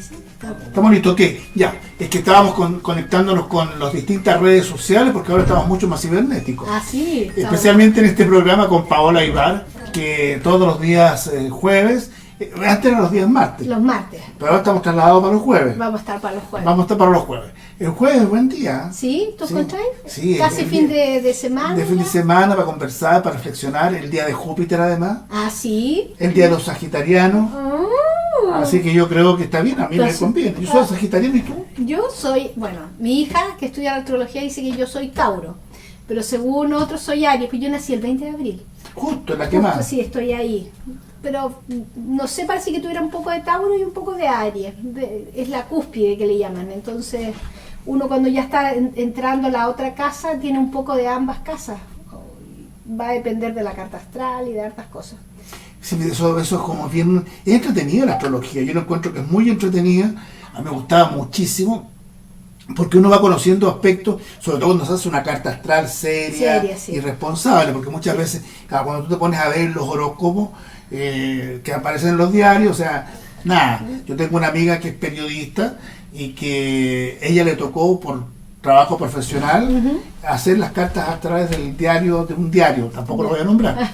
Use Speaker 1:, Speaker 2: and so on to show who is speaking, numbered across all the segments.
Speaker 1: Sí,
Speaker 2: Estamos listos, ok, ya. Es que estábamos conectándonos con las distintas redes sociales porque ahora estamos mucho más cibernéticos.
Speaker 1: Ah, sí.
Speaker 2: Especialmente en este programa con Paola Ibar, que todos los días jueves, antes eran los días martes.
Speaker 1: Los martes.
Speaker 2: Pero ahora estamos trasladados para los jueves.
Speaker 1: Vamos a estar para los jueves.
Speaker 2: Vamos a estar para los jueves. El jueves es buen día.
Speaker 1: ¿Sí? ¿Tú encontrás?
Speaker 2: Sí.
Speaker 1: Casi fin de semana.
Speaker 2: De fin de semana para conversar, para reflexionar. El día de Júpiter además.
Speaker 1: Ah, sí.
Speaker 2: El día de los sagitarianos. Así que yo creo que está bien, a mí me conviene. Yo soy sagitariano, ¿y tú?
Speaker 1: Yo soy, bueno, mi hija que estudia astrología dice que yo soy Tauro, pero según otros soy Aries, pues yo nací el 20 de abril.
Speaker 2: Justo, la que más.
Speaker 1: Sí, estoy ahí. Pero no sé, parece que tuviera un poco de Tauro y un poco de Aries. Es la cúspide que le llaman. Entonces, uno cuando ya está entrando a la otra casa, tiene un poco de ambas casas. Va a depender de la carta astral y de hartas cosas.
Speaker 2: Sí, eso es como bien... Es entretenida la astrología, yo lo encuentro que es muy entretenida, a mí me gustaba muchísimo, porque uno va conociendo aspectos, sobre todo cuando se hace una carta astral seria
Speaker 1: sí.
Speaker 2: y responsable, porque muchas veces, claro, cuando tú te pones a ver los horóscopos que aparecen en los diarios, o sea, nada, yo tengo una amiga que es periodista y que ella le tocó por trabajo profesional, hacer las cartas a través del diario, de un diario, tampoco lo voy a nombrar.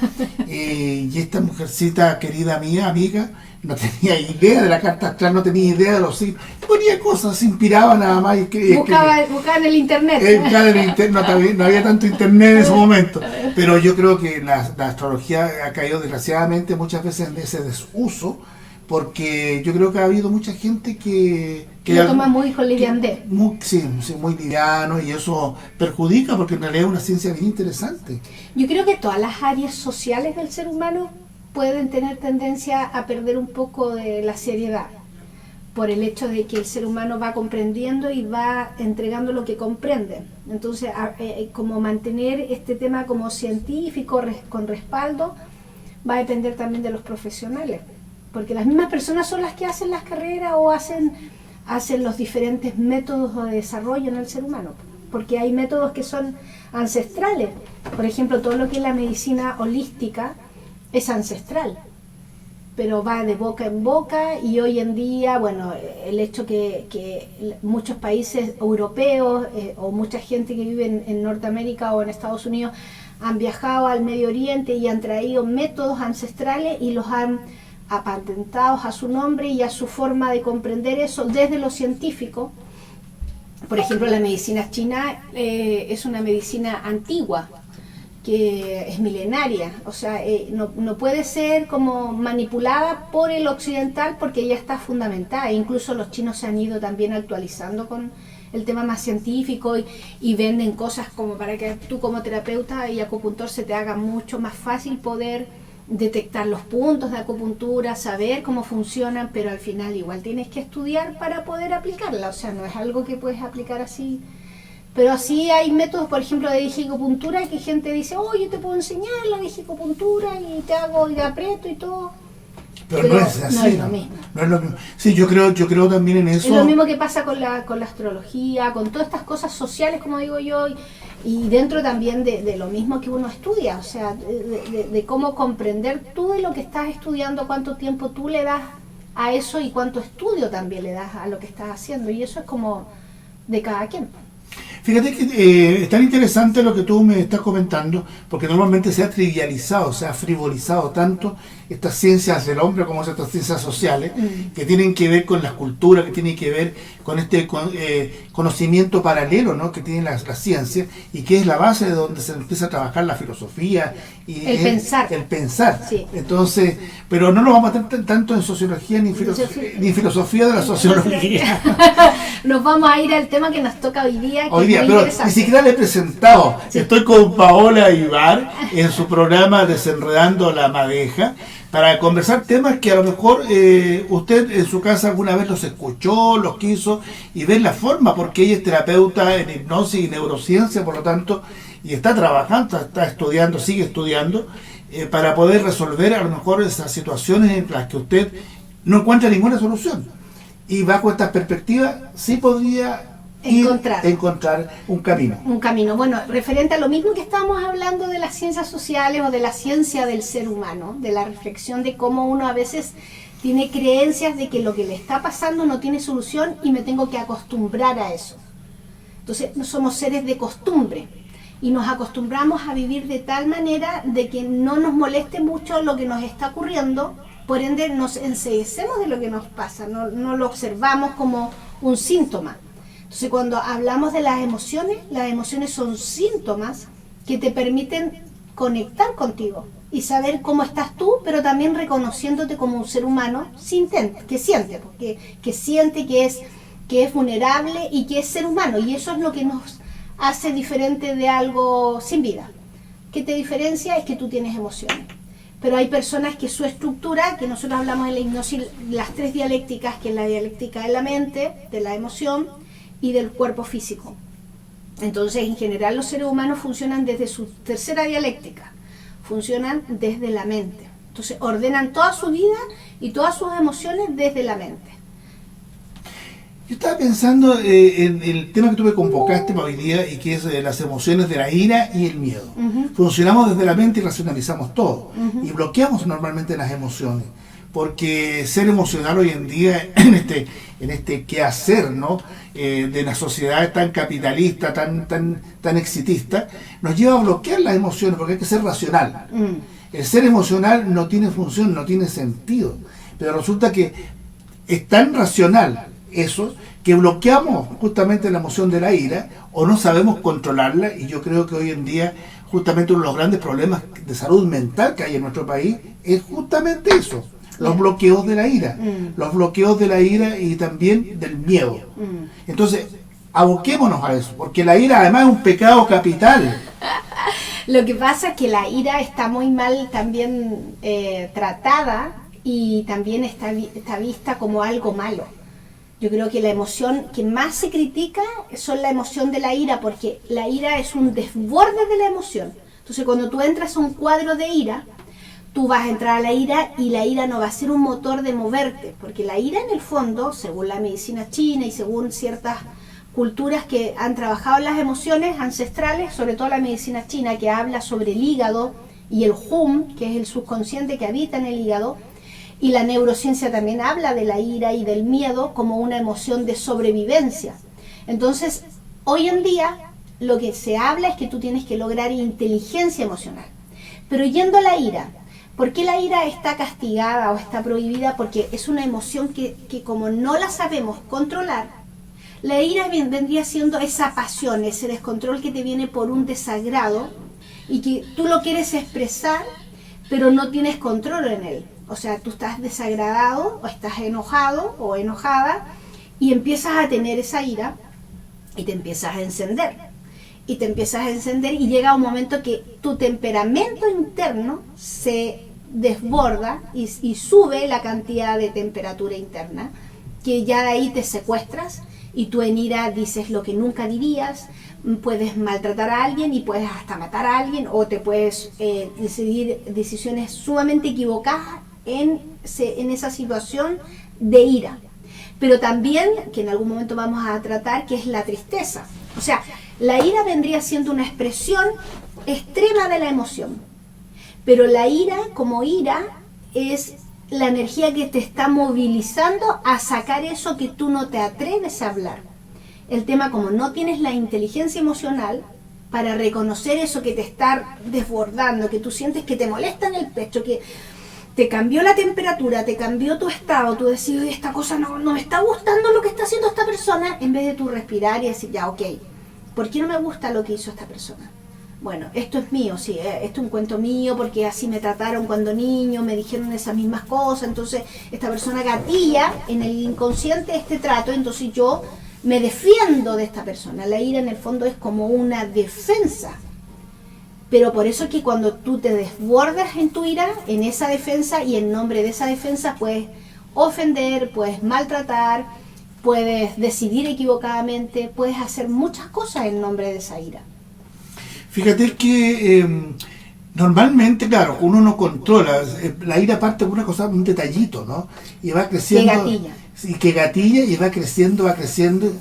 Speaker 2: Y esta mujercita querida mía, amiga, no tenía idea de la carta astral, no tenía idea de los signos. Ponía cosas, se inspiraba nada más.
Speaker 1: Buscaba en el internet.
Speaker 2: No había tanto internet en ese momento. Pero yo creo que la astrología ha caído desgraciadamente muchas veces en ese desuso, porque yo creo que ha habido mucha gente que
Speaker 1: lo toma muy con liviandez.
Speaker 2: Sí, muy liviano, y eso perjudica porque en realidad es una ciencia bien interesante.
Speaker 1: Yo creo que todas las áreas sociales del ser humano pueden tener tendencia a perder un poco de la seriedad, por el hecho de que el ser humano va comprendiendo y va entregando lo que comprende. Entonces, como mantener este tema como científico, con respaldo, va a depender también de los profesionales. Porque las mismas personas son las que hacen las carreras o hacen los diferentes métodos de desarrollo en el ser humano. Porque hay métodos que son ancestrales. Por ejemplo, todo lo que es la medicina holística es ancestral, pero va de boca en boca, y hoy en día, bueno, el hecho que muchos países europeos o mucha gente que vive en Norteamérica o en Estados Unidos han viajado al Medio Oriente y han traído métodos ancestrales y los han patentados a su nombre y a su forma de comprender eso desde lo científico. Por ejemplo, la medicina china es una medicina antigua, que es milenaria, o sea, no puede ser como manipulada por el occidental porque ella está fundamentada. Incluso los chinos se han ido también actualizando con el tema más científico y venden cosas como para que tú como terapeuta y acupuntor se te haga mucho más fácil poder detectar los puntos de acupuntura, saber cómo funcionan, pero al final igual tienes que estudiar para poder aplicarla, o sea, no es algo que puedes aplicar así. Pero sí hay métodos, por ejemplo, de digicopuntura, que gente dice, oh, yo te puedo enseñar la digicopuntura y te hago y te aprieto y todo.
Speaker 2: Pero no es así.
Speaker 1: No es lo mismo.
Speaker 2: No es lo mismo. Sí, yo creo también en eso.
Speaker 1: Es lo mismo que pasa con la astrología, con todas estas cosas sociales, como digo yo, y dentro también de lo mismo que uno estudia, o sea, de cómo comprender tú de lo que estás estudiando, cuánto tiempo tú le das a eso y cuánto estudio también le das a lo que estás haciendo, y eso es como de cada quien.
Speaker 2: Fíjate que es tan interesante lo que tú me estás comentando, porque normalmente se ha trivializado, se ha frivolizado tanto estas ciencias del hombre como estas ciencias sociales, que tienen que ver con la cultura, que tienen que ver con este conocimiento paralelo, ¿no?, que tienen las ciencias, y que es la base de donde se empieza a trabajar la filosofía y
Speaker 1: el
Speaker 2: pensar.
Speaker 1: Sí.
Speaker 2: Entonces, pero no nos vamos a meter tanto en sociología ni filosofía de la sociología.
Speaker 1: Nos vamos a ir al tema que nos toca hoy día,
Speaker 2: Pero ni siquiera le he presentado. Sí. Estoy con Paola Ibar en su programa Desenredando la Madeja, para conversar temas que a lo mejor usted en su casa alguna vez los escuchó, los quiso, y ver la forma, porque ella es terapeuta en hipnosis y neurociencia, por lo tanto, y está trabajando, está estudiando, sigue estudiando, para poder resolver a lo mejor esas situaciones en las que usted no encuentra ninguna solución. Y bajo estas perspectivas sí podría encontrar un camino.
Speaker 1: Un camino. Bueno, referente a lo mismo que estábamos hablando de las ciencias sociales o de la ciencia del ser humano, de la reflexión de cómo uno a veces Tiene creencias de que lo que le está pasando no tiene solución y me tengo que acostumbrar a eso. Entonces, no somos seres de costumbre y nos acostumbramos a vivir de tal manera de que no nos moleste mucho lo que nos está ocurriendo, por ende nos enseguecemos de lo que nos pasa, no lo observamos como un síntoma. Entonces, cuando hablamos de las emociones son síntomas que te permiten conectar contigo y saber cómo estás tú, pero también reconociéndote como un ser humano que siente, que es vulnerable y que es ser humano, y eso es lo que nos hace diferente de algo sin vida. ¿Qué te diferencia? Es que tú tienes emociones. Pero hay personas que su estructura, que nosotros hablamos en la hipnosis, las 3 dialécticas, que es la dialéctica de la mente, de la emoción y del cuerpo físico. Entonces, en general, los seres humanos funcionan desde su tercera dialéctica, funcionan desde la mente. Entonces, ordenan toda su vida y todas sus emociones desde la mente.
Speaker 2: Yo estaba pensando en el tema que tú me convocaste para hoy día, y que es las emociones de la ira y el miedo. Funcionamos desde la mente y racionalizamos todo, y bloqueamos normalmente las emociones, porque ser emocional hoy en día, en este quehacer, ¿no? De la sociedad tan capitalista, tan exitista, nos lleva a bloquear las emociones, porque hay que ser racional. El ser emocional no tiene función, no tiene sentido, pero resulta que es tan racional eso, que bloqueamos justamente la emoción de la ira, o no sabemos controlarla, y yo creo que hoy en día justamente uno de los grandes problemas de salud mental que hay en nuestro país es justamente eso, los bloqueos de la ira, y también del miedo. Entonces, aboquémonos a eso, porque la ira además es un pecado capital.
Speaker 1: Lo que pasa es que la ira está muy mal también tratada, y también está vista como algo malo. Yo creo que la emoción que más se critica son la emoción de la ira, porque la ira es un desborde de la emoción. Entonces, cuando tú entras a un cuadro de ira, tú vas a entrar a la ira, y la ira no va a ser un motor de moverte, porque la ira, en el fondo, según la medicina china y según ciertas culturas que han trabajado en las emociones ancestrales, sobre todo la medicina china, que habla sobre el hígado y el hum, que es el subconsciente que habita en el hígado, y la neurociencia también habla de la ira y del miedo como una emoción de sobrevivencia. Entonces, hoy en día, lo que se habla es que tú tienes que lograr inteligencia emocional. Pero yendo a la ira, ¿por qué la ira está castigada o está prohibida? Porque es una emoción que como no la sabemos controlar, la ira vendría siendo esa pasión, ese descontrol que te viene por un desagrado y que tú lo quieres expresar, pero no tienes control en él. O sea, tú estás desagradado o estás enojado o enojada y empiezas a tener esa ira y te empiezas a encender. Y llega un momento que tu temperamento interno se desborda y sube la cantidad de temperatura interna, que ya de ahí te secuestras y tú en ira dices lo que nunca dirías, puedes maltratar a alguien y puedes hasta matar a alguien, o te puedes decidir decisiones sumamente equivocadas en esa situación de ira. Pero también, que en algún momento vamos a tratar, que es la tristeza. O sea, la ira vendría siendo una expresión extrema de la emoción, pero la ira como ira es la energía que te está movilizando a sacar eso que tú no te atreves a hablar. El tema, como no tienes la inteligencia emocional para reconocer eso que te está desbordando, que tú sientes que te molesta en el pecho, que te cambió la temperatura, te cambió tu estado, tú decís, esta cosa no me está gustando lo que está haciendo esta persona, en vez de tú respirar y decir, ya, ok, ¿por qué no me gusta lo que hizo esta persona? Bueno, esto es mío, sí, esto es un cuento mío, porque así me trataron cuando niño, me dijeron esas mismas cosas, entonces esta persona gatilla en el inconsciente este trato, entonces yo me defiendo de esta persona. La ira en el fondo es como una defensa, pero por eso es que cuando tú te desbordas en tu ira, en esa defensa, y en nombre de esa defensa puedes ofender, puedes maltratar, puedes decidir equivocadamente, puedes hacer muchas cosas en nombre de esa ira.
Speaker 2: Fíjate que normalmente, claro, uno no controla, la ira parte de una cosa, un detallito, ¿no? Y va creciendo.
Speaker 1: Que gatilla.
Speaker 2: Y que gatilla y va creciendo.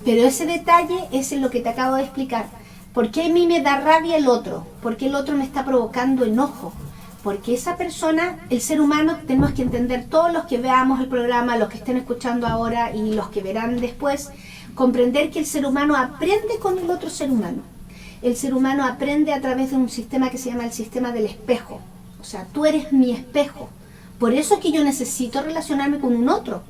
Speaker 1: Pero ese detalle es lo que te acabo de explicar. ¿Por qué a mí me da rabia el otro? ¿Por qué el otro me está provocando enojo? porque esa persona, el ser humano, tenemos que entender, todos los que veamos el programa, los que estén escuchando ahora y los que verán después, comprender que el ser humano aprende con el otro ser humano. El ser humano aprende a través de un sistema que se llama el sistema del espejo. O sea, tú eres mi espejo. Por eso es que yo necesito relacionarme con un otro.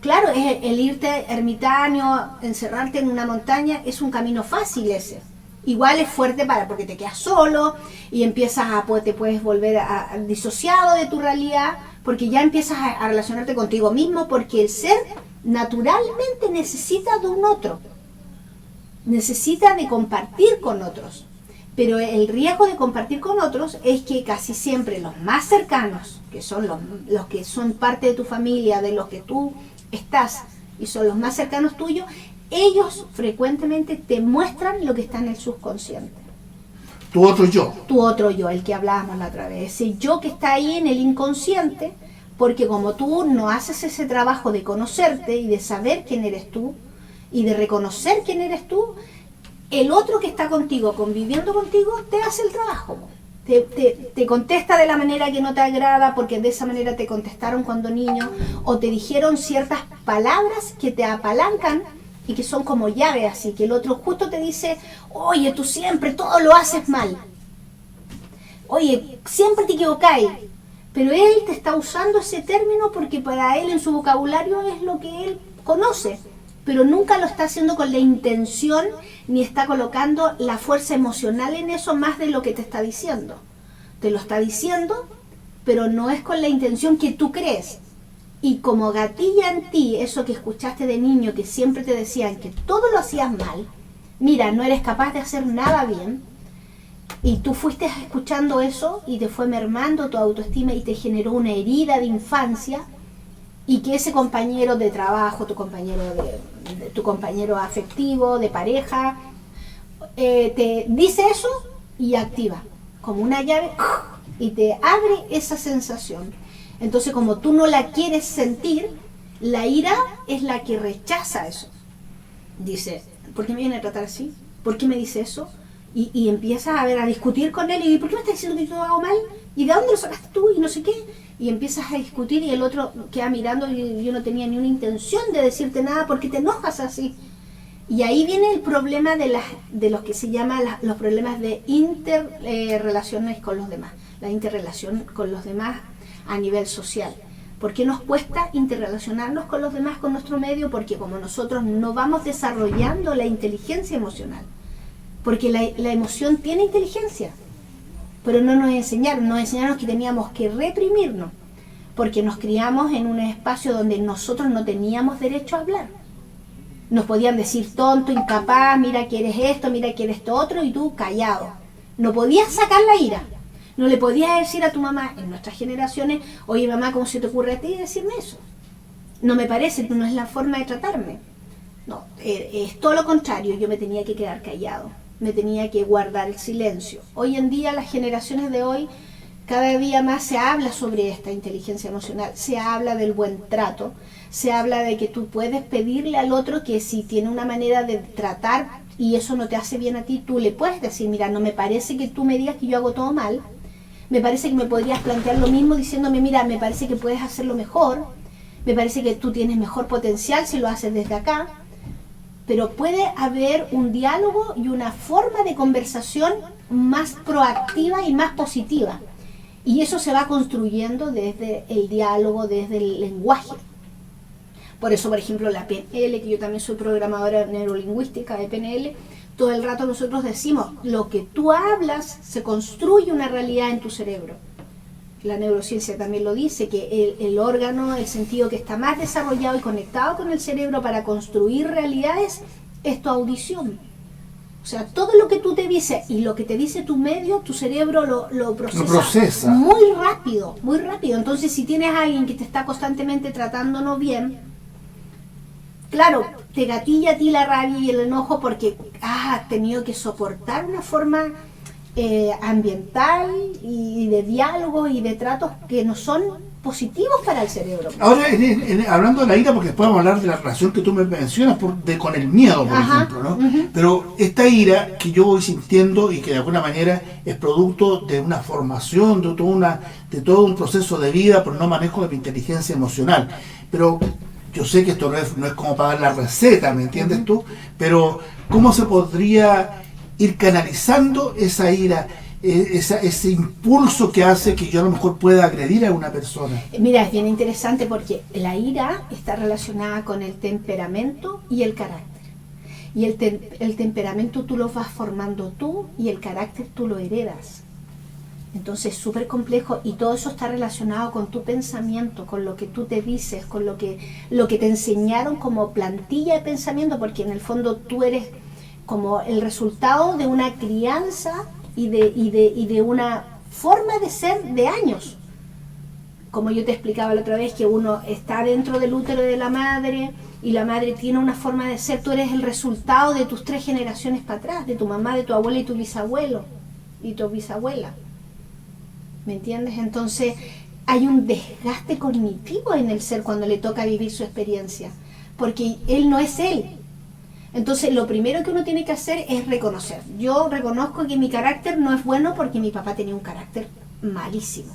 Speaker 1: Claro, el irte ermitaño, encerrarte en una montaña, es un camino fácil ese. Igual es fuerte porque te quedas solo y empiezas te puedes volver disociado de tu realidad, porque ya empiezas a relacionarte contigo mismo, porque el ser naturalmente necesita de un otro. Necesita de compartir con otros. Pero el riesgo de compartir con otros es que casi siempre los más cercanos, que son los que son parte de tu familia, de los que tú estás y son los más cercanos tuyos, ellos frecuentemente te muestran lo que está en el subconsciente.
Speaker 2: Tu otro yo.
Speaker 1: Tu otro yo, el que hablábamos la otra vez. Ese yo que está ahí en el inconsciente, porque como tú no haces ese trabajo de conocerte y de saber quién eres tú y de reconocer quién eres tú, el otro que está contigo, conviviendo contigo, te hace el trabajo. Te contesta de la manera que no te agrada, porque de esa manera te contestaron cuando niño, o te dijeron ciertas palabras que te apalancan y que son como llaves, así que el otro justo te dice, oye, tú siempre todo lo haces mal. Oye, siempre te equivocáis. Pero él te está usando ese término porque para él en su vocabulario es lo que él conoce, pero nunca lo está haciendo con la intención ni está colocando la fuerza emocional en eso más de lo que te está diciendo. Te lo está diciendo, pero no es con la intención que tú crees. Y como gatilla en ti eso que escuchaste de niño, que siempre te decían que todo lo hacías mal, mira, no eres capaz de hacer nada bien, y tú fuiste escuchando eso y te fue mermando tu autoestima y te generó una herida de infancia, y que ese compañero de trabajo, tu compañero afectivo, de pareja, te dice eso y activa como una llave y te abre esa sensación. Entonces, como tú no la quieres sentir, la ira es la que rechaza eso. Dice, ¿por qué me viene a tratar así? ¿Por qué me dice eso? Y empiezas a discutir con él y ¿por qué me estás diciendo que yo lo hago mal? ¿Y de dónde lo sacaste tú? Y no sé qué. Y empiezas a discutir y el otro queda mirando y yo no tenía ni una intención de decirte nada porque te enojas así. Y ahí viene el problema de los que se llaman los problemas de interrelaciones con los demás. La interrelación con los demás a nivel social. ¿Por qué nos cuesta interrelacionarnos con los demás, con nuestro medio? Porque como nosotros no vamos desarrollando la inteligencia emocional. Porque la emoción tiene inteligencia. Pero no nos enseñaron que teníamos que reprimirnos, porque nos criamos en un espacio donde nosotros no teníamos derecho a hablar. Nos podían decir tonto, incapaz, mira que eres esto, mira que eres esto otro, y tú callado. No podías sacar la ira. No le podías decir a tu mamá, en nuestras generaciones, oye mamá, ¿cómo se te ocurre a ti decirme eso? No me parece, no es la forma de tratarme. No, es todo lo contrario, yo me tenía que quedar callado. Me tenía que guardar el silencio. Hoy en día, las generaciones de hoy, cada día más se habla sobre esta inteligencia emocional, se habla del buen trato, se habla de que tú puedes pedirle al otro que si tiene una manera de tratar y eso no te hace bien a ti, tú le puedes decir, mira, no me parece que tú me digas que yo hago todo mal, me parece que me podrías plantear lo mismo diciéndome, mira, me parece que puedes hacerlo mejor, me parece que tú tienes mejor potencial si lo haces desde acá. Pero puede haber un diálogo y una forma de conversación más proactiva y más positiva. Y eso se va construyendo desde el diálogo, desde el lenguaje. Por eso, por ejemplo, la PNL, que yo también soy programadora neurolingüística de PNL, todo el rato nosotros decimos, lo que tú hablas se construye una realidad en tu cerebro. La neurociencia también lo dice, que el órgano, el sentido que está más desarrollado y conectado con el cerebro para construir realidades es tu audición. O sea, todo lo que tú te dices y lo que te dice tu medio, tu cerebro lo procesa muy rápido, muy rápido. Entonces, si tienes a alguien que te está constantemente tratándonos bien, claro, te gatilla a ti la rabia y el enojo porque has tenido que soportar una forma ambiental y de diálogos y de tratos que no son positivos para el cerebro.
Speaker 2: Ahora, hablando de la ira, porque después vamos a hablar de la relación que tú me mencionas con el miedo, por ejemplo, ¿no? Pero esta ira que yo voy sintiendo y que de alguna manera es producto de una formación, de todo un proceso de vida por no manejo de mi inteligencia emocional. Pero yo sé que esto no es como para dar la receta, ¿me entiendes tú? Pero ¿cómo se podría ir canalizando esa ira? Ese impulso que hace que yo a lo mejor pueda agredir a una persona.
Speaker 1: Mira, es bien interesante porque la ira está relacionada con el temperamento y el carácter. Y el temperamento tú lo vas formando tú y el carácter tú lo heredas. Entonces es súper complejo y todo eso está relacionado con tu pensamiento, con lo que tú te dices, con lo que te enseñaron como plantilla de pensamiento, porque en el fondo tú eres como el resultado de una crianza y de una forma de ser de años. Como yo te explicaba la otra vez, que uno está dentro del útero de la madre y la madre tiene una forma de ser. Tú eres el resultado de tus 3 generaciones para atrás, de tu mamá, de tu abuela y tu bisabuelo y tu bisabuela. ¿Me entiendes? Entonces hay un desgaste cognitivo en el ser cuando le toca vivir su experiencia, porque él no es él. Entonces lo primero que uno tiene que hacer es reconocer. Yo reconozco que mi carácter no es bueno porque mi papá tenía un carácter malísimo.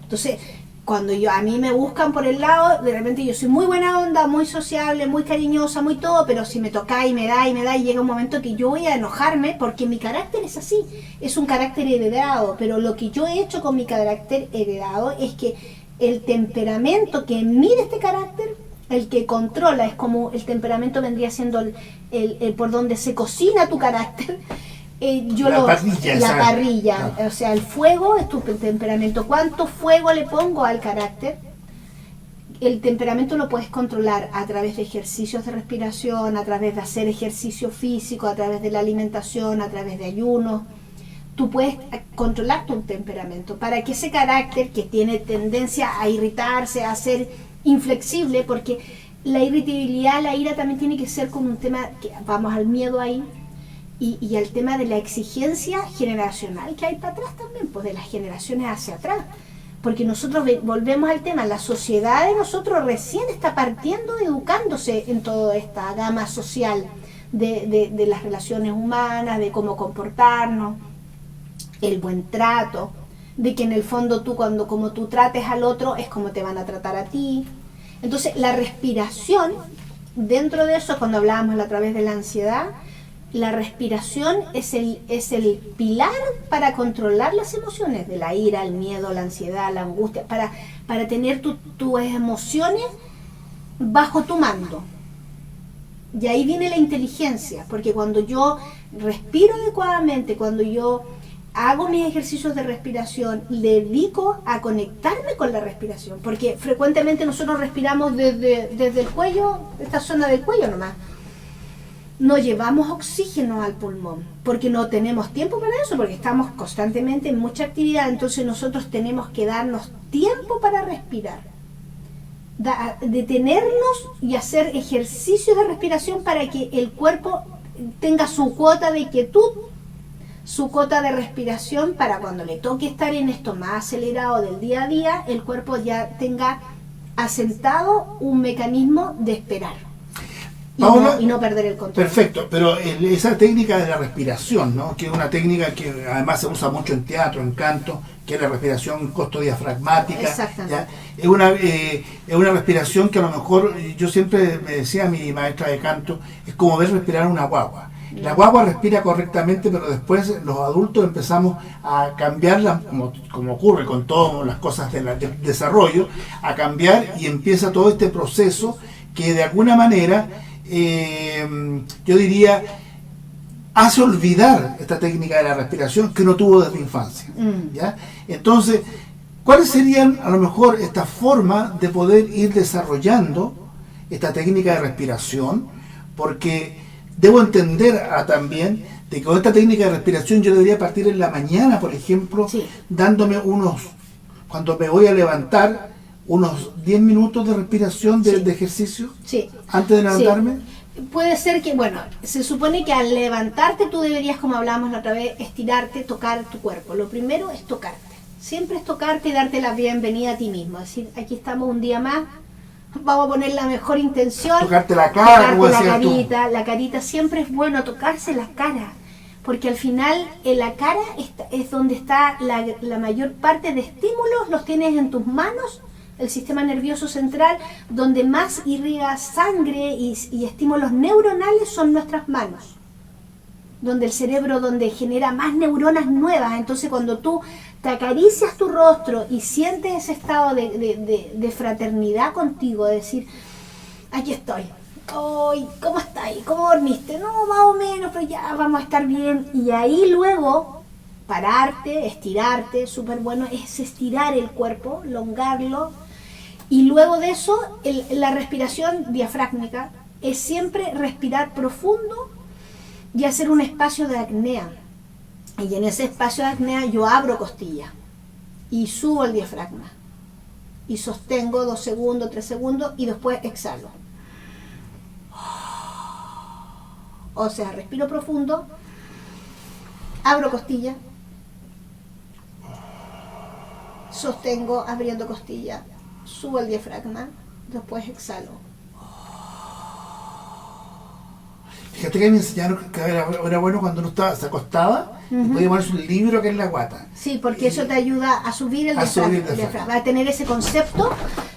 Speaker 1: Entonces, cuando a mí me buscan por el lado, de repente yo soy muy buena onda, muy sociable, muy cariñosa, muy todo, pero si me toca y me da, y llega un momento que yo voy a enojarme porque mi carácter es así. Es un carácter heredado, pero lo que yo he hecho con mi carácter heredado es que el temperamento que mide este carácter, el que controla, es como el temperamento vendría siendo el por donde se cocina tu carácter. La parrilla, o sea, el fuego es tu temperamento. ¿Cuánto fuego le pongo al carácter? El temperamento lo puedes controlar a través de ejercicios de respiración, a través de hacer ejercicio físico, a través de la alimentación, a través de ayunos. Tú puedes controlar tu temperamento para que ese carácter que tiene tendencia a irritarse, a ser inflexible, porque la irritabilidad, la ira también tiene que ser como un tema, que vamos al miedo ahí, y al tema de la exigencia generacional que hay para atrás también, pues de las generaciones hacia atrás, porque nosotros volvemos al tema, la sociedad de nosotros recién está partiendo, educándose en toda esta gama social de las relaciones humanas, de cómo comportarnos, el buen trato, de que en el fondo tú como tú trates al otro es como te van a tratar a ti. Entonces la respiración, dentro de eso, cuando hablábamos a través de la ansiedad, la respiración es el pilar para controlar las emociones, de la ira, el miedo, la ansiedad, la angustia, para tener tus emociones bajo tu mando. Y ahí viene la inteligencia, porque cuando yo respiro adecuadamente, cuando yo hago mis ejercicios de respiración, le dedico a conectarme con la respiración, porque frecuentemente nosotros respiramos desde el cuello, esta zona del cuello nomás. No llevamos oxígeno al pulmón, porque no tenemos tiempo para eso, porque estamos constantemente en mucha actividad. Entonces nosotros tenemos que darnos tiempo para respirar, detenernos y hacer ejercicios de respiración para que el cuerpo tenga su cuota de quietud, su cuota de respiración, para cuando le toque estar en esto más acelerado del día a día, el cuerpo ya tenga asentado un mecanismo de esperar y no perder el control.
Speaker 2: Perfecto, pero esa técnica de la respiración, ¿no? Que es una técnica que además se usa mucho en teatro, en canto, que es la respiración costodiafragmática. ¿Ya? Es una respiración que a lo mejor, yo siempre me decía a mi maestra de canto, es como ver respirar una guagua. La guagua respira correctamente, pero después los adultos empezamos a cambiarla, como ocurre con todas las cosas del desarrollo, a cambiar, y empieza todo este proceso que de alguna manera, yo diría, hace olvidar esta técnica de la respiración que uno tuvo desde la infancia. ¿Ya? Entonces, ¿cuáles serían a lo mejor esta forma de poder ir desarrollando esta técnica de respiración? Porque debo entender también de que con esta técnica de respiración yo debería partir en la mañana, por ejemplo, sí, dándome cuando me voy a levantar, unos 10 minutos de respiración de ejercicio, sí, antes de levantarme.
Speaker 1: Sí. Puede ser que, bueno, se supone que al levantarte tú deberías, como hablábamos la otra vez, estirarte, tocar tu cuerpo. Lo primero es tocarte, Siempre es tocarte y darte la bienvenida a ti mismo. Es decir, aquí estamos un día más, vamos a poner la mejor intención.
Speaker 2: Tocarte la cara,
Speaker 1: tocarte la carita. La carita siempre es bueno, tocarse la cara. Porque al final en la cara es donde está la mayor parte de estímulos, los tienes en tus manos, el sistema nervioso central, donde más irriga sangre y estímulos neuronales son nuestras manos. Donde el cerebro, donde genera más neuronas nuevas. Entonces cuando tú te acaricias tu rostro y sientes ese estado de fraternidad contigo, de decir, aquí estoy. Ay, ¿cómo estáis? ¿Cómo dormiste? No, más o menos, pero ya vamos a estar bien. Y ahí luego, pararte, estirarte, súper bueno, es estirar el cuerpo, elongarlo. Y luego de eso, la respiración diafragmática es siempre respirar profundo y hacer un espacio de apnea. Y en ese espacio de apnea yo abro costilla y subo el diafragma. Y sostengo 2 segundos, 3 segundos y después exhalo. O sea, respiro profundo, abro costilla, sostengo abriendo costilla, subo el diafragma, después exhalo.
Speaker 2: Fíjate que me enseñaron que era bueno cuando uno se acostaba, podía ponerse un libro que es la guata.
Speaker 1: Sí, porque eso te ayuda a subir el diafragma, a tener ese concepto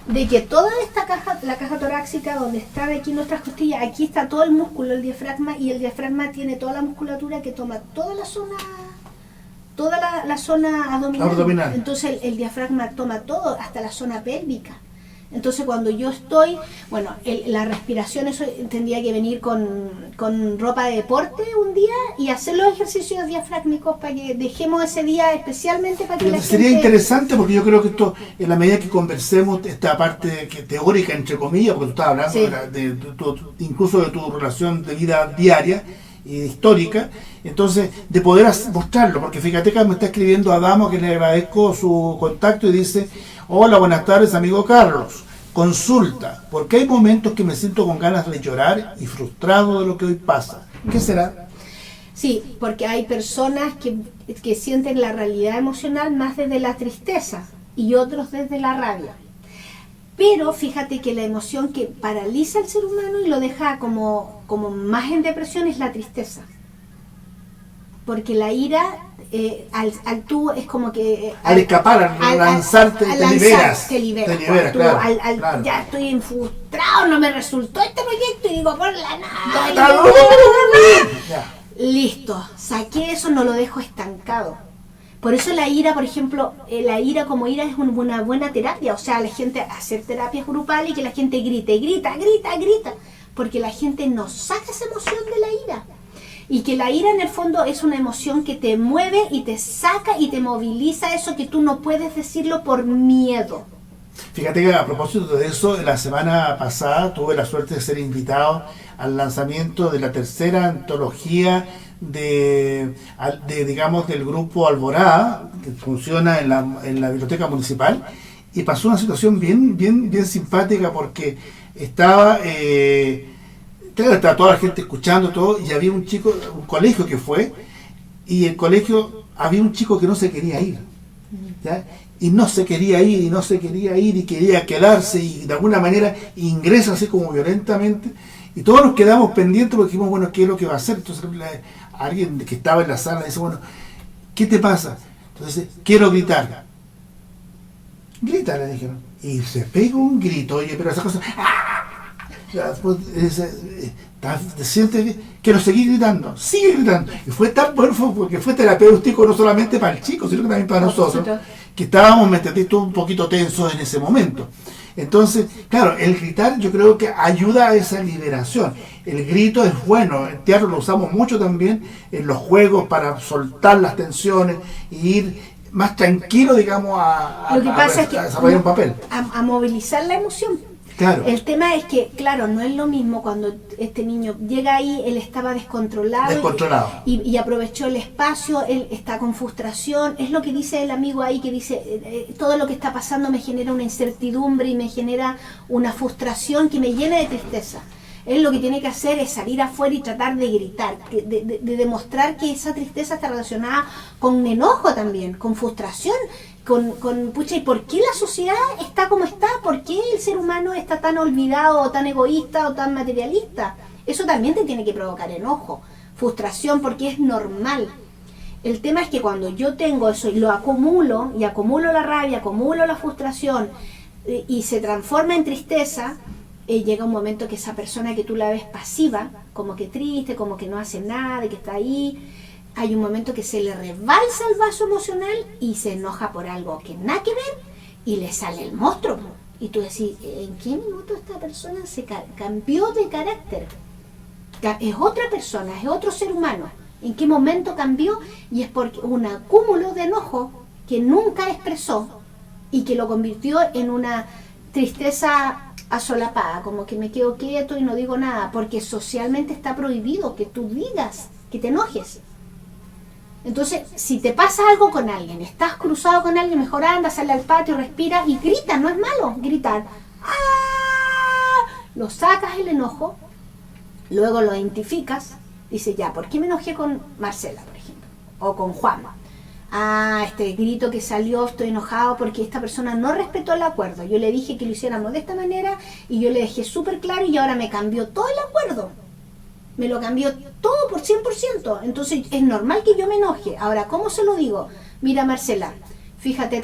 Speaker 1: de que toda esta caja, la caja torácica, donde están aquí nuestras costillas, aquí está todo el músculo, el diafragma, y el diafragma tiene toda la musculatura que toma toda la zona abdominal. Entonces el diafragma toma todo, hasta la zona pélvica. Entonces cuando yo estoy, bueno, la respiración, eso tendría que venir con ropa de deporte un día y hacer los ejercicios diafragmicos para que dejemos ese día especialmente para que la gente...
Speaker 2: Sería interesante porque yo creo que esto, en la medida que conversemos esta parte teórica, entre comillas, porque tú estabas hablando incluso de tu relación de vida diaria y histórica, entonces de poder mostrarlo, porque fíjate que me está escribiendo Adamo, que le agradezco su contacto, y dice: hola, buenas tardes, amigo Carlos. Consulta, porque hay momentos que me siento con ganas de llorar y frustrado de lo que hoy pasa. ¿Qué será?
Speaker 1: Sí, porque hay personas que sienten la realidad emocional más desde la tristeza y otros desde la rabia. Pero fíjate que la emoción que paraliza al ser humano y lo deja como más en depresión es la tristeza. Porque la ira, al tú es como que...
Speaker 2: al escapar, al lanzarte, te liberas.
Speaker 1: Te liberas, tú, claro. Ya estoy frustrado, no me resultó este proyecto y digo, por la nada. Listo, saqué eso, no lo dejo estancado. Por eso la ira, por ejemplo, la ira como ira es una buena terapia. O sea, la gente hacer terapias grupales y que la gente grite, grita, porque la gente no saca esa emoción de la ira. Y que la ira en el fondo es una emoción que te mueve y te saca y te moviliza eso que tú no puedes decirlo por miedo.
Speaker 2: Fíjate que a propósito de eso, la semana pasada tuve la suerte de ser invitado al lanzamiento de la tercera antología digamos, del grupo Alborada, que funciona en la biblioteca municipal, y pasó una situación bien simpática porque estaba toda la gente escuchando todo, y había un colegio que fue, y el colegio había un chico que no se quería ir, ¿ya? Y no se quería ir, y quería quedarse, y de alguna manera ingresa así como violentamente, y todos nos quedamos pendientes porque dijimos, bueno, ¿qué es lo que va a hacer? Entonces alguien que estaba en la sala dice, bueno, ¿qué te pasa? Entonces, quiero gritar. Grita, le dijeron. Y se pega un grito, oye, pero esa cosa... Después, siente quiero seguir gritando, sigue gritando. Y fue tan bueno porque fue terapéutico no solamente para el chico, sino que también para nosotros, que estábamos, me entendiste, un poquito tensos en ese momento. Entonces, claro, el gritar yo creo que ayuda a esa liberación. El grito es bueno, el teatro lo usamos mucho también en los juegos para soltar las tensiones e ir más tranquilo, digamos, a desarrollar un papel.
Speaker 1: A movilizar la emoción.
Speaker 2: Claro.
Speaker 1: El tema es que, claro, no es lo mismo cuando este niño llega ahí, él estaba descontrolado. Y aprovechó el espacio, él está con frustración. Es lo que dice el amigo ahí, que dice, todo lo que está pasando me genera una incertidumbre y me genera una frustración que me llena de tristeza. Él lo que tiene que hacer es salir afuera y tratar de gritar, de demostrar que esa tristeza está relacionada con enojo también, con frustración, pucha, ¿y por qué la sociedad está como está? ¿Por qué el ser humano está tan olvidado o tan egoísta o tan materialista? Eso también te tiene que provocar enojo, frustración, porque es normal. El tema es que cuando yo tengo eso y lo acumulo, y acumulo la rabia, acumulo la frustración, y se transforma en tristeza, llega un momento que esa persona que tú la ves pasiva, como que triste, como que no hace nada, que está ahí, hay un momento que se le rebalsa el vaso emocional y se enoja por algo que nada que ver y le sale el monstruo. Y tú decís, ¿en qué minuto esta persona se cambió de carácter? Es otra persona, es otro ser humano. ¿En qué momento cambió? Y es porque un acúmulo de enojo que nunca expresó y que lo convirtió en una tristeza asolapada, como que me quedo quieto y no digo nada, porque socialmente está prohibido que tú digas, que te enojes. Entonces, si te pasa algo con alguien, estás cruzado con alguien, mejor anda, sale al patio, respira y grita, no es malo gritar. ¡Ah! Lo sacas el enojo, luego lo identificas, dices, ya, ¿por qué me enojé con Marcela, por ejemplo? O con Juan. Ah, este grito que salió, estoy enojado porque esta persona no respetó el acuerdo. Yo le dije que lo hiciéramos de esta manera y yo le dejé súper claro y ahora me cambió todo el acuerdo. Me lo cambió todo por 100%. Entonces es normal que yo me enoje. Ahora, ¿cómo se lo digo? Mira, Marcela, fíjate,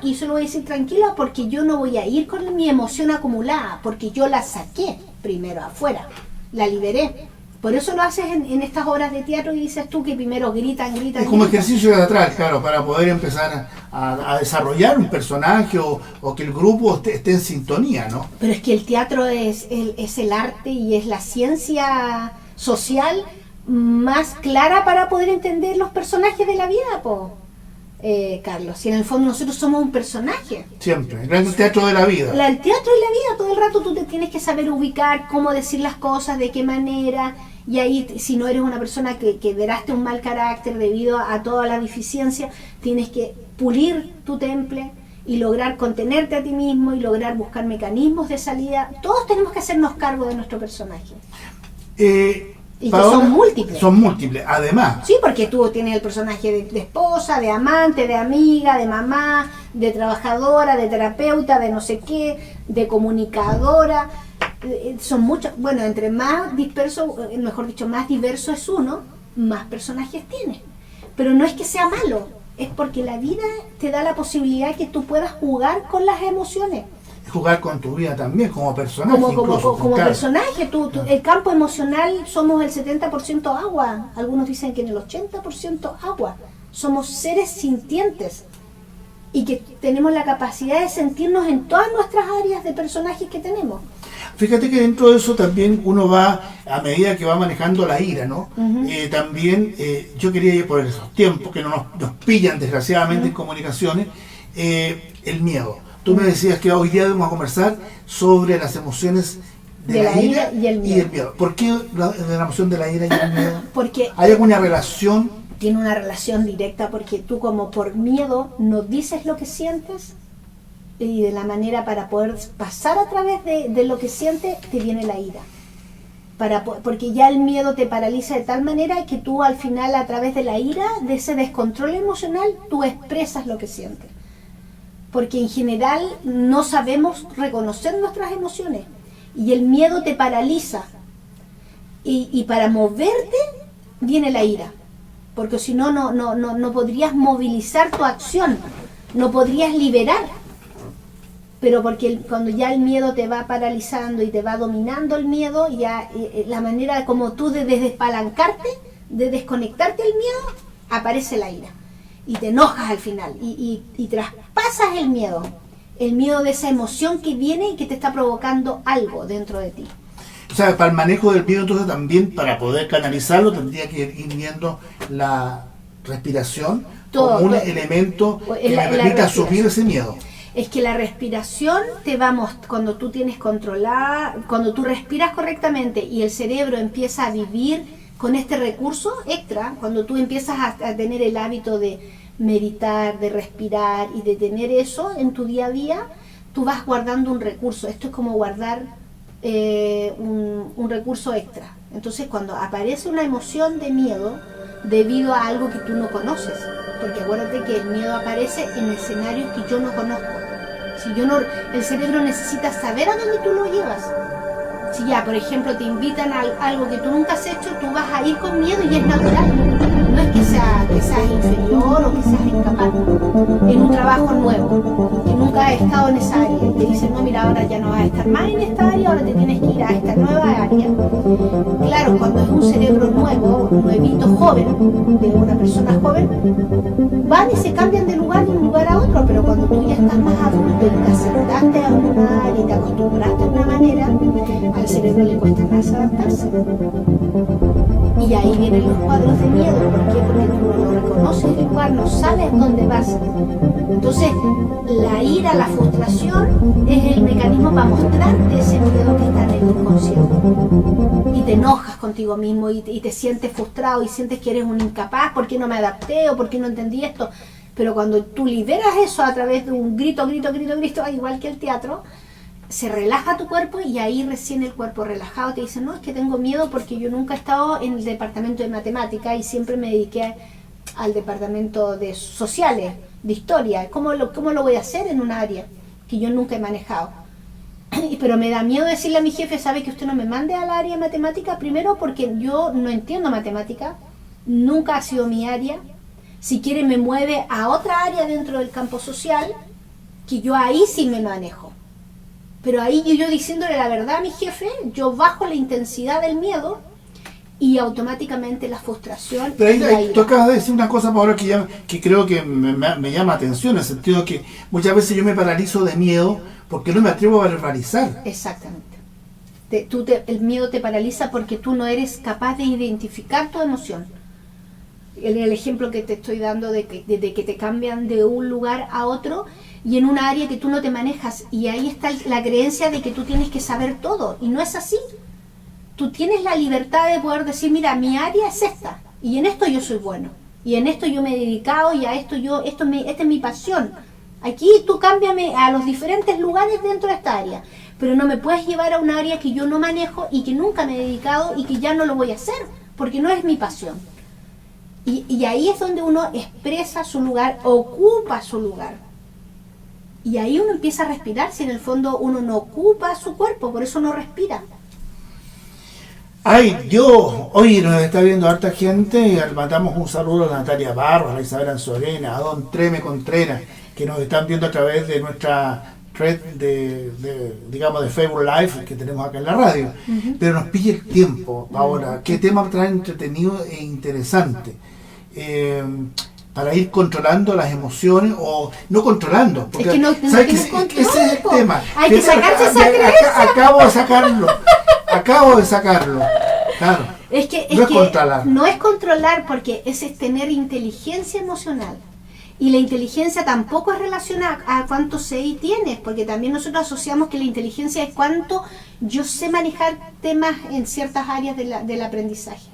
Speaker 1: y se lo voy a decir tranquila porque yo no voy a ir con mi emoción acumulada, porque yo la saqué primero afuera, la liberé. Por eso lo haces en estas obras de teatro y dices tú que primero gritan.
Speaker 2: Es como ejercicio de atrás, claro, para poder empezar a desarrollar un personaje o que el grupo esté en sintonía, ¿no?
Speaker 1: Pero es que el teatro es el arte y es la ciencia social más clara para poder entender los personajes de la vida, Carlos. Si en el fondo nosotros somos un personaje.
Speaker 2: Siempre, el teatro de la vida.
Speaker 1: El teatro de la vida, todo el rato tú te tienes que saber ubicar, cómo decir las cosas, de qué manera. Y ahí, si no eres una persona que veraste un mal carácter debido a toda la deficiencia, tienes que pulir tu temple y lograr contenerte a ti mismo y lograr buscar mecanismos de salida. Todos tenemos que hacernos cargo de nuestro personaje. Y Paola, que son múltiples.
Speaker 2: Son múltiples, además.
Speaker 1: Sí, porque tú tienes el personaje de esposa, de amante, de amiga, de mamá, de trabajadora, de terapeuta, de no sé qué, de comunicadora. Son muchos, bueno, entre más disperso, mejor dicho, más diverso es uno, más personajes tiene. Pero no es que sea malo, es porque la vida te da la posibilidad que tú puedas jugar con las emociones.
Speaker 2: Jugar con tu vida también, como personaje.
Speaker 1: Como personaje, el campo emocional somos el 70% agua, algunos dicen que en el 80% agua. Somos seres sintientes y que tenemos la capacidad de sentirnos en todas nuestras áreas de personajes que tenemos.
Speaker 2: Fíjate que dentro de eso también uno va, a medida que va manejando la ira, ¿no? También, yo quería ir por esos tiempos que no nos pillan desgraciadamente en comunicaciones, el miedo. Tú me decías que hoy día vamos a conversar sobre las emociones de la ira y el miedo. ¿Por qué la emoción de la ira y el miedo?
Speaker 1: Porque
Speaker 2: ¿hay alguna relación?
Speaker 1: Tiene una relación directa, porque tú, como por miedo no dices lo que sientes, y de la manera para poder pasar a través de lo que sientes, te viene la ira. Porque ya el miedo te paraliza de tal manera que tú al final, a través de la ira, de ese descontrol emocional, tú expresas lo que sientes. Porque en general no sabemos reconocer nuestras emociones y el miedo te paraliza, y para moverte viene la ira, porque si no, no podrías movilizar tu acción, no podrías liberar. Pero porque cuando ya el miedo te va paralizando y te va dominando el miedo, ya la manera como tú de despalancarte, de desconectarte del miedo, aparece la ira. Y te enojas al final y traspasas el miedo de esa emoción que viene y que te está provocando algo dentro de ti.
Speaker 2: O sea, para el manejo del miedo, entonces también, para poder canalizarlo, tendría que ir viendo la respiración como un elemento que me permita asumir ese miedo.
Speaker 1: Es que la respiración cuando tú tienes controlada, cuando tú respiras correctamente y el cerebro empieza a vivir con este recurso extra, cuando tú empiezas a tener el hábito de meditar, de respirar y de tener eso en tu día a día, tú vas guardando un recurso. Esto es como guardar un recurso extra. Entonces, cuando aparece una emoción de miedo debido a algo que tú no conoces, porque acuérdate que el miedo aparece en escenarios que yo no conozco. Si yo no, el cerebro necesita saber a dónde tú lo llevas. Si ya, por ejemplo, te invitan a algo que tú nunca has hecho, tú vas a ir con miedo y es natural. No es que seas inferior o que seas incapaz. En un trabajo nuevo, que nunca has estado en esa área, y te dicen, no, mira, ahora ya no vas a estar más en esta área, ahora te tienes que ir a esta nueva área. Claro, cuando es un cerebro nuevo, nuevito, joven, de una persona joven, van y se cambian de un lugar a otro, pero cuando tú ya estás más adulto y te aceptaste a un lugar y te acostumbraste a una manera, al cerebro le cuesta más adaptarse. Y ahí vienen los cuadros de miedo. ¿Por qué? Porque tú no lo reconoces el lugar, no sabes dónde vas. Entonces, la ira, la frustración es el mecanismo para mostrarte ese miedo que está en el inconsciente. Y te enojas contigo mismo y te sientes frustrado y sientes que eres un incapaz, ¿por qué no me adapté o por qué no entendí esto? Pero cuando tú liberas eso a través de un grito, igual que el teatro, se relaja tu cuerpo y ahí recién el cuerpo relajado te dice, no, es que tengo miedo porque yo nunca he estado en el departamento de matemática y siempre me dediqué al departamento de sociales, de historia. ¿Cómo lo voy a hacer en un área que yo nunca he manejado? Pero me da miedo decirle a mi jefe, ¿sabe que usted no me mande al área de matemática? Primero porque yo no entiendo matemática, nunca ha sido mi área. Si quiere me mueve a otra área dentro del campo social, que yo ahí sí me manejo. Pero ahí yo diciéndole la verdad a mi jefe, yo bajo la intensidad del miedo y automáticamente la frustración.
Speaker 2: Pero ahí tú acabas de decir una cosa, Paola, que creo que me llama atención, en el sentido de que muchas veces yo me paralizo de miedo porque no me atrevo a verbalizar.
Speaker 1: Exactamente. El miedo te paraliza porque tú no eres capaz de identificar tu emoción. El ejemplo que te estoy dando de que te cambian de un lugar a otro y en un área que tú no te manejas, y ahí está la creencia de que tú tienes que saber todo, y no es así. Tú tienes la libertad de poder decir, mira, mi área es esta, y en esto yo soy bueno, y en esto yo me he dedicado, y a esta es mi pasión. Aquí tú cámbiame a los diferentes lugares dentro de esta área, pero no me puedes llevar a un área que yo no manejo y que nunca me he dedicado y que ya no lo voy a hacer, porque no es mi pasión. Y ahí es donde uno expresa su lugar, ocupa su lugar. Y ahí uno empieza a respirar, si en el fondo uno no ocupa su cuerpo, por eso no respira.
Speaker 2: Ay, Dios, hoy nos está viendo harta gente, mandamos un saludo a Natalia Barros, a Isabel Anzorena, a don Treme Contreras, que nos están viendo a través de nuestra red de Facebook Live que tenemos acá en la radio. Pero nos pilla el tiempo, ahora, qué tema tan entretenido e interesante. Para ir controlando las emociones, o no controlando, porque
Speaker 1: es que no
Speaker 2: ¿sabes ese es el tema?
Speaker 1: Hay que sacarse esa creencia.
Speaker 2: Acabo de sacarlo, claro.
Speaker 1: No es controlar, porque ese es tener inteligencia emocional, y la inteligencia tampoco es relacionada a cuánto sé y tienes, porque también nosotros asociamos que la inteligencia es cuánto yo sé manejar temas en ciertas áreas del aprendizaje.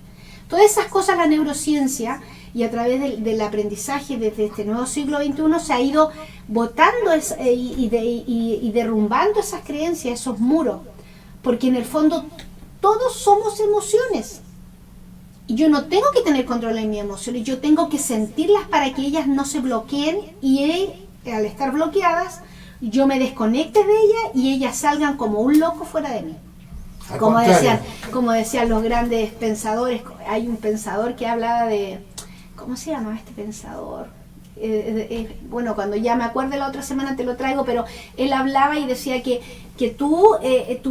Speaker 1: Todas esas cosas la neurociencia y a través del aprendizaje desde este nuevo siglo XXI se ha ido botando y derrumbando esas creencias, esos muros, porque en el fondo todos somos emociones. Y yo no tengo que tener control de mis emociones, yo tengo que sentirlas para que ellas no se bloqueen y al estar bloqueadas yo me desconecte de ellas y ellas salgan como un loco fuera de mí. Como decían los grandes pensadores, hay un pensador que hablaba de... ¿Cómo se llama este pensador? Bueno, cuando ya me acuerde la otra semana te lo traigo, pero él hablaba y decía que tu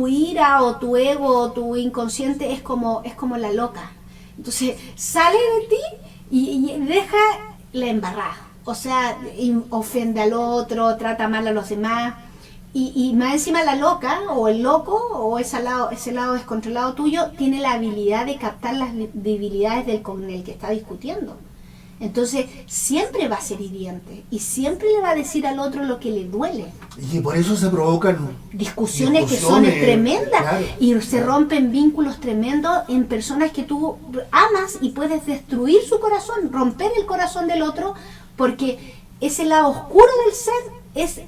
Speaker 1: ira o tu ego o tu inconsciente es como la loca. Entonces sale de ti y deja la embarrada. O sea, ofende al otro, trata mal a los demás. Y más encima la loca o el loco o ese lado descontrolado tuyo tiene la habilidad de captar las debilidades con el que está discutiendo. Entonces siempre va a ser hiriente y siempre le va a decir al otro lo que le duele.
Speaker 2: Y por eso se provocan
Speaker 1: discusiones que son tremendas, claro, y se rompen vínculos tremendos en personas que tú amas y puedes destruir su corazón, romper el corazón del otro, porque ese lado oscuro del ser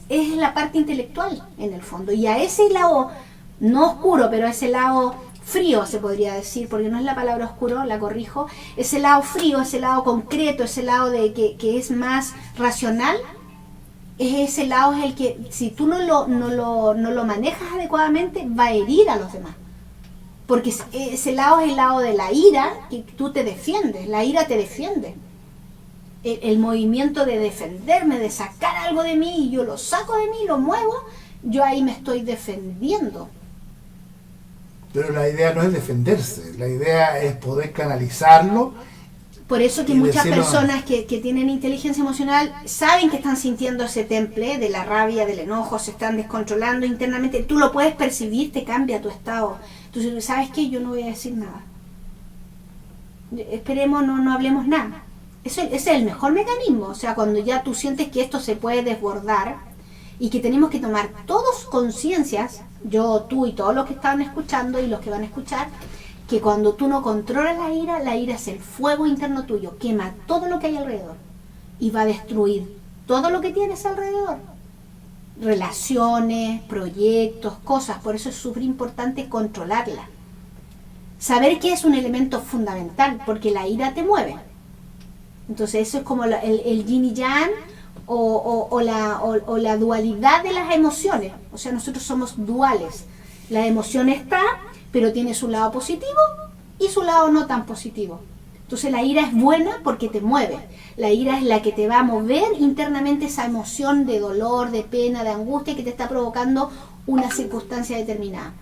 Speaker 1: es la parte intelectual en el fondo, y a ese lado no oscuro, pero a ese lado frío, se podría decir, porque no es la palabra oscuro, la corrijo, ese lado frío, ese lado concreto, ese lado de que es más racional, ese lado es el que, si tú no lo manejas adecuadamente, va a herir a los demás. Porque ese lado es el lado de la ira, que tú te defiendes, la ira te defiende. El movimiento de defenderme, de sacar algo de mí, y yo lo saco de mí, lo muevo, yo ahí me estoy defendiendo.
Speaker 2: Pero la idea no es defenderse, la idea es poder canalizarlo.
Speaker 1: Por eso que muchas personas que tienen inteligencia emocional saben que están sintiendo ese temple de la rabia, del enojo, se están descontrolando internamente. Tú lo puedes percibir, te cambia tu estado. Entonces, ¿sabes qué? Yo no voy a decir nada. Esperemos, no hablemos nada. Ese es el mejor mecanismo. O sea, cuando ya tú sientes que esto se puede desbordar y que tenemos que tomar todos conciencias, yo, tú y todos los que están escuchando y los que van a escuchar, que cuando tú no controlas la ira es el fuego interno tuyo, quema todo lo que hay alrededor y va a destruir todo lo que tienes alrededor. Relaciones, proyectos, cosas. Por eso es súper importante controlarla. Saber que es un elemento fundamental, porque la ira te mueve. Entonces eso es como el yin y yang o la dualidad de las emociones. O sea, nosotros somos duales. La emoción está, pero tiene su lado positivo y su lado no tan positivo. Entonces la ira es buena porque te mueve. La ira es la que te va a mover internamente esa emoción de dolor, de pena, de angustia que te está provocando una circunstancia determinada.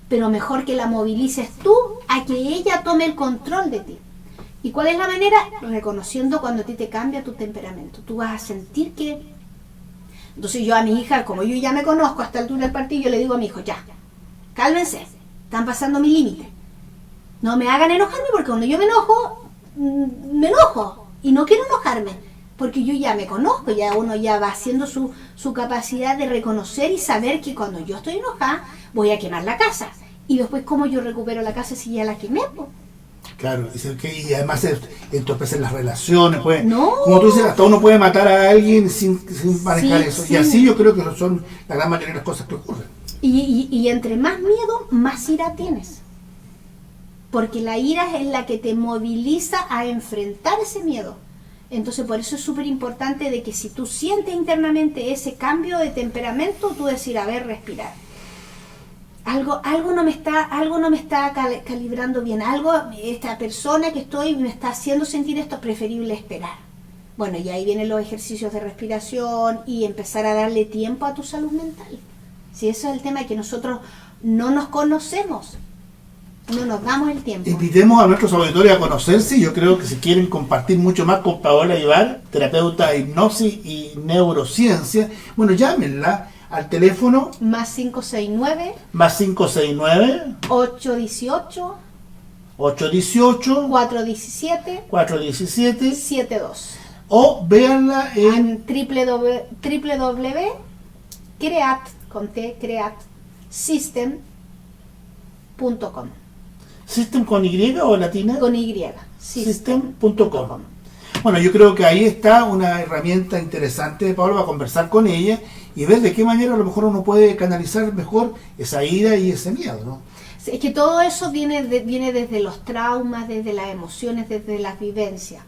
Speaker 1: Pero mejor que la movilices tú a que ella tome el control de ti. ¿Y cuál es la manera? Reconociendo cuando a ti te cambia tu temperamento. Tú vas a sentir que... Entonces yo a mi hija, como yo ya me conozco hasta el altura del partido, yo le digo a mi hijo, ya, cálmense, están pasando mi límite. No me hagan enojarme porque cuando yo me enojo y no quiero enojarme. Porque yo ya me conozco, ya uno ya va haciendo su capacidad de reconocer y saber que cuando yo estoy enojada voy a quemar la casa. Y después, ¿cómo yo recupero la casa si ya la quemé?
Speaker 2: Claro, y además entorpecen las relaciones, pues,
Speaker 1: no.
Speaker 2: Como tú dices, hasta uno puede matar a alguien sin manejar eso.
Speaker 1: Sí.
Speaker 2: Y así yo creo que son la gran mayoría de las cosas que ocurren.
Speaker 1: Y entre más miedo, más ira tienes. Porque la ira es la que te moviliza a enfrentar ese miedo. Entonces por eso es súper importante de que si tú sientes internamente ese cambio de temperamento, tú decir, a ver, respirar. Algo no me está calibrando bien. Esta persona que estoy me está haciendo sentir esto, es preferible esperar. Bueno, y ahí vienen los ejercicios de respiración y empezar a darle tiempo a tu salud mental. Si eso es el tema, que nosotros no nos conocemos. No nos damos el tiempo.
Speaker 2: Invitemos a nuestros auditores a conocerse. Yo creo que si quieren compartir mucho más con Paola Ibar, terapeuta de hipnosis y neurociencia, bueno, llámenla al teléfono
Speaker 1: más 569
Speaker 2: 818
Speaker 1: 417 72
Speaker 2: o véanla en
Speaker 1: www.creatsystem.com.
Speaker 2: ¿System con Y o latina?
Speaker 1: Con Y.
Speaker 2: System.com. Bueno, yo creo que ahí está una herramienta interesante de Paola para conversar con ella y ver de qué manera a lo mejor uno puede canalizar mejor esa ira y ese miedo, ¿no?
Speaker 1: Es que todo eso viene desde los traumas, desde las emociones, desde las vivencias.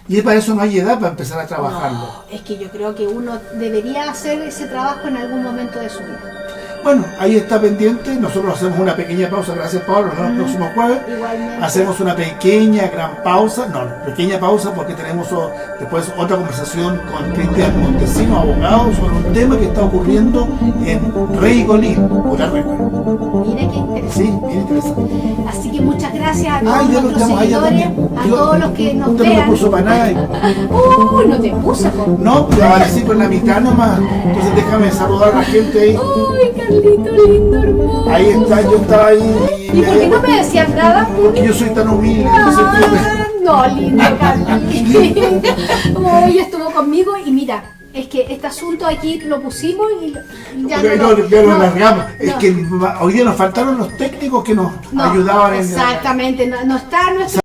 Speaker 2: Y para eso no hay edad para empezar a trabajarlo.
Speaker 1: No, es que yo creo que uno debería hacer ese trabajo en algún momento de su vida.
Speaker 2: Bueno, ahí está pendiente. Nosotros hacemos una pequeña pausa. Gracias, Pablo. Nos vemos el próximo jueves.
Speaker 1: Igualmente.
Speaker 2: Hacemos una pequeña, pequeña pausa porque tenemos después otra conversación con Cristian Montesino, abogado, sobre un tema que está ocurriendo en Reigolín, por la Recuerda.
Speaker 1: Mira qué interesante.
Speaker 2: Sí, bien interesante.
Speaker 1: Así que muchas gracias a todos nuestros seguidores, a todos los que nos
Speaker 2: usted
Speaker 1: vean.
Speaker 2: No me puso para nada.
Speaker 1: No te puse.
Speaker 2: No, te aparecí con la mitad nomás. Entonces déjame saludar a la gente ahí.
Speaker 1: Uy, Carlito lindo, hermoso.
Speaker 2: Ahí está, yo estaba ahí.
Speaker 1: ¿Y por qué no me decías nada?
Speaker 2: Porque yo soy tan humilde.
Speaker 1: No, lindo, Carlito. Hoy estuvo conmigo y mira, es que este asunto aquí lo pusimos y ya
Speaker 2: lo alargamos. Es que hoy día nos faltaron los técnicos que nos ayudaban en
Speaker 1: exactamente, no está nuestro